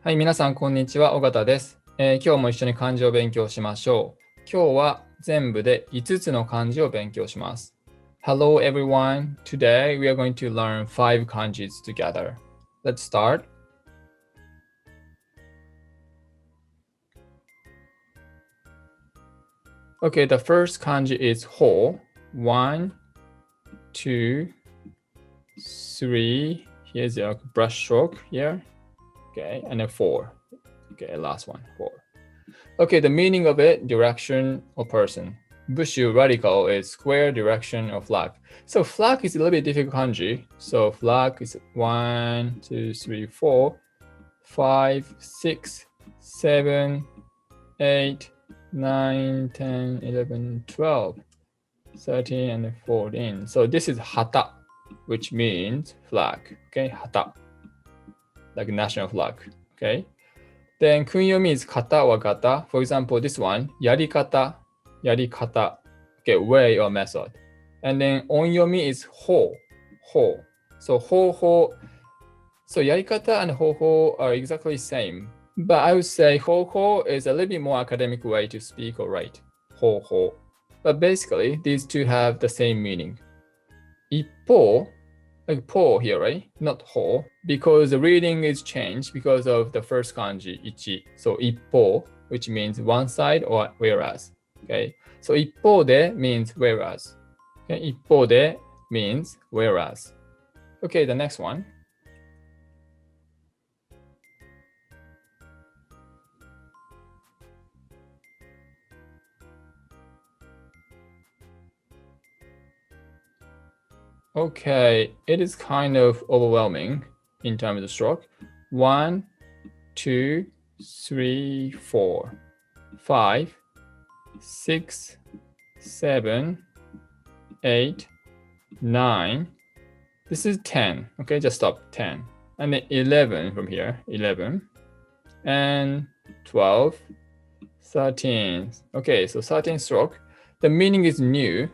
はい、皆さん、こんにちは。尾形です。今日も一緒に漢字を勉強しましょう。今日は全部で5つの漢字を勉強します。Hello, everyone. Today, we are going to learn 5 kanjis together. Let's start. Okay, the first kanji is ho. 1, 2, 3. Here's your brush stroke here. Okay, and then 4. Okay, last one, 4. Okay, the meaning of it, direction or person. Bushu radical is square direction of flag. So flag is a little bit difficult kanji. So flag is 1, 2, 3, 4, 5, 6, 7, 8, 9, 10, 11, 12, 13, and 14. So this is hata, which means flag. Okay, hata, like national flag. Okay. Then kunyomi is kata or gata. For example, this one, yarikata, yarikata. Okay, way or method. And then onyomi is ho, ho. So ho, ho. So yarikata and ho, ho are exactly same. But I would say ho, ho is a little bit more academic way to speak or write. Ho, ho. But basically, these two have the same meaning. Ippo, like po here, right? Not ho, because the reading is changed because of the first kanji, ichi. So ippo, which means one side or whereas. Okay, so ippo de means whereas. Okay, ippo de means whereas. Okay, the next one. Okay, it is kind of overwhelming in terms of stroke. 1, 2, 3, 4, 5, 6, 7, 8, 9. This is 10. Okay, just stop. 10. And then 11 from here. 11. And 12, 13. Okay, so 13 stroke. The meaning is new.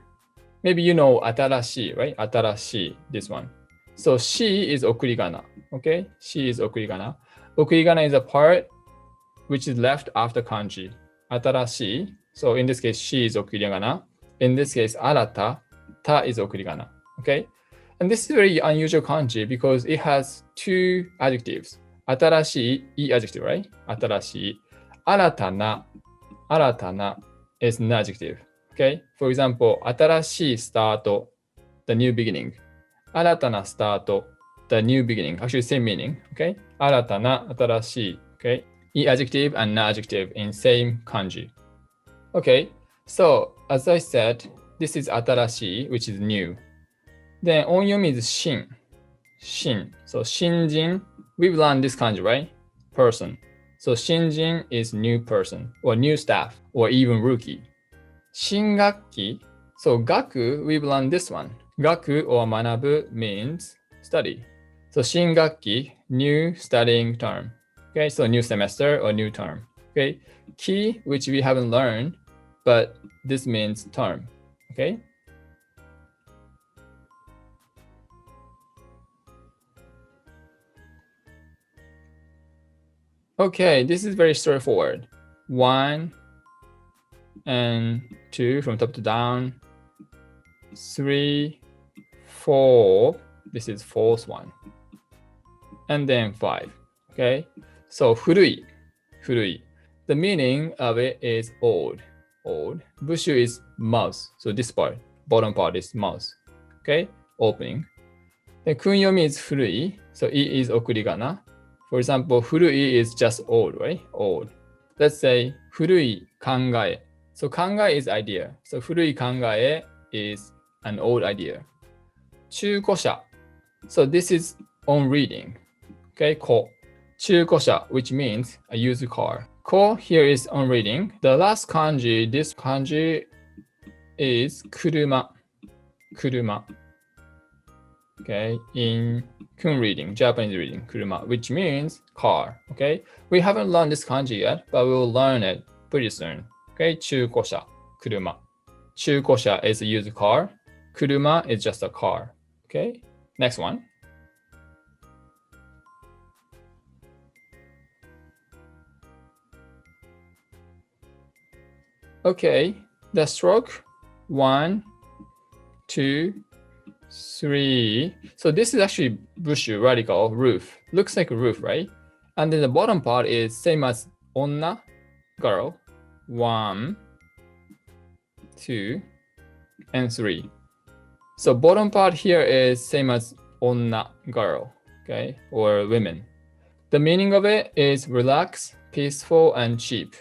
Maybe you know 新しい, right? 新しい, this one. So she is 送り仮名. Okay? She is 送り仮名. 送り仮名 is a part which is left after kanji. 新しい. So in this case, she is 送り仮名. In this case, 新た, ta is 送り仮名. Okay? And this is very unusual kanji because it has two adjectives. 新しい, e adjective, right? 新しい. 新たな is an adjective. Okay, for example, 新しいスタート, the new beginning. 新たなスタート, the new beginning. Actually, same meaning. Okay, 新たな、新しい. Okay, e adjective and na adjective in same kanji. Okay, so as I said, this is 新しい, which is new. Then onyomi is 新. 新. So 新人, we've learned this kanji, right? Person. So 新人 is new person or new staff or even rookie. 新学期. So 学, we've learned this one. 学 or 学ぶ means study. So 新学期, new studying term. Okay, so new semester or new term. Okay, 期, which we haven't learned, but this means term. Okay. Okay, this is very straightforward. 1 and 2 from top to down. 3, 4. This is fourth one. And then 5. Okay. So 古い. 古い. The meaning of it is old. Old. Bushu is mouth. So this part, bottom part is mouth. Okay. Opening. Then kunyomi is 古い. So it is 送り仮名. For example, 古い is just old, right? Old. Let's say 古い考え. So 考え is idea. So 古い考え is an old idea. 中古車. So this is on reading. Okay, こ. 中古車, which means a used car. こ here is on reading. The last kanji, this kanji is 車. 車. Okay, in Kun reading, Japanese reading, 車, which means car. Okay, we haven't learned this kanji yet, but we will learn it pretty soon. Okay, 中古車, 車. 中古車 is a used car. 車 is just a car. Okay, next one. Okay, the stroke 1, 2, 3. So this is actually bush, radical, roof. Looks like a roof, right? And then the bottom part is same as onna, girl. 1, 2, and 3. So bottom part here is same as onna, girl, okay, or women. The meaning of it is relax, peaceful, and cheap.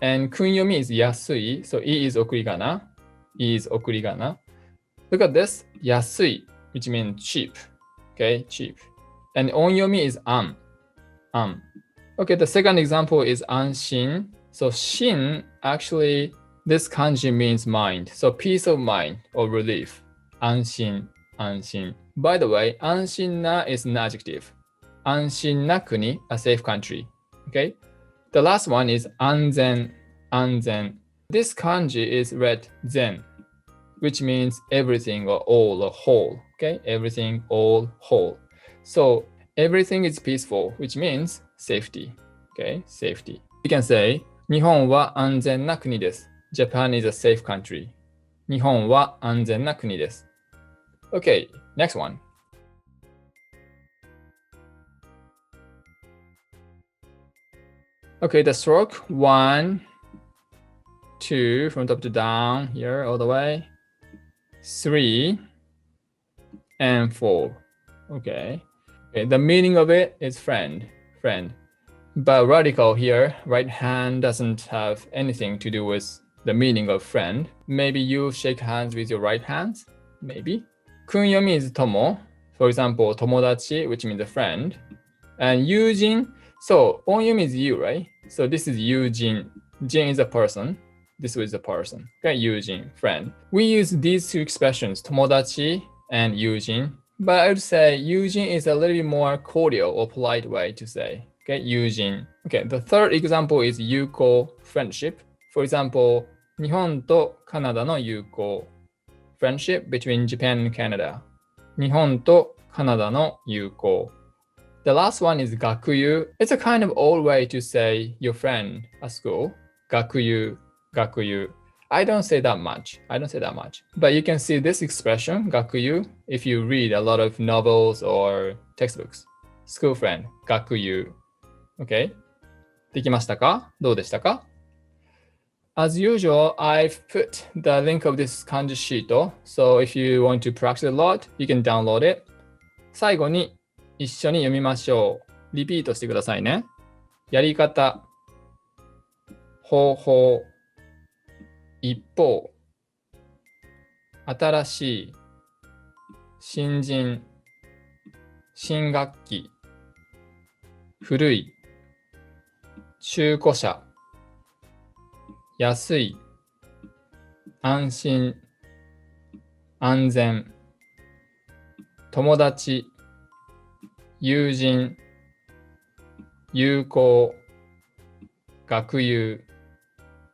And kunyomi is yasui, so i is okurigana. I is okurigana. Look at this, yasui, which means cheap, okay, cheap. And onyomi is an. Okay, the second example is anshin. So shin, actually, this kanji means mind. So peace of mind or relief. Anshin, anshin. By the way, anshin na is an adjective. Anshin na kuni, a safe country. Okay. The last one is anzen, anzen. This kanji is read zen, which means everything or all or whole. Okay, everything, all, whole. So everything is peaceful, which means safety. Okay, safety. You can say, 日本は安全な国です。Japan is a safe country. 日本は安全な国です。Okay, next one. Okay, the stroke 1, 2, from top to down, here all the way. 3, and 4. Okay. The meaning of it is friend. But radical here, right hand doesn't have anything to do with the meaning of friend. Maybe you shake hands with your right hand. Maybe. Kunyomi is tomo. For example, tomodachi, which means a friend. And yujin, so onyomi is you, right? So this is yujin. Jin is a person. This is a person. Okay, yujin, friend. We use these two expressions, tomodachi and yujin. But I would say yujin is a little bit more cordial or polite way to say. Okay, yujin. Okay, the third example is yuko, friendship. For example, 日本とカナダの友好 friendship between Japan and Canada. 日本とカナダの友好 The last one is 学友. It's a kind of old way to say your friend at school. 学友, 学友. I don't say that much. But you can see this expression, 学友, if you read a lot of novels or textbooks. School friend, 学友. Okay? できましたか？どうでしたか？ As usual, I've put the link of this kanji sheet. So if you want to practice a lot, you can download it. 最後に一緒に読みましょう。リピートしてくださいね。やり方、方法、一方、新しい、新人、新学期、古い、中古車、安い、安心、安全、友達、友人、友好、学友。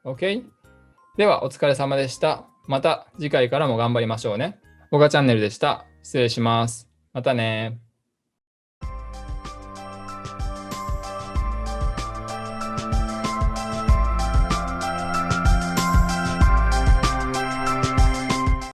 OK？ では、お疲れ様でした。また次回からも頑張りましょうね。おがチャンネルでした。失礼します。またね。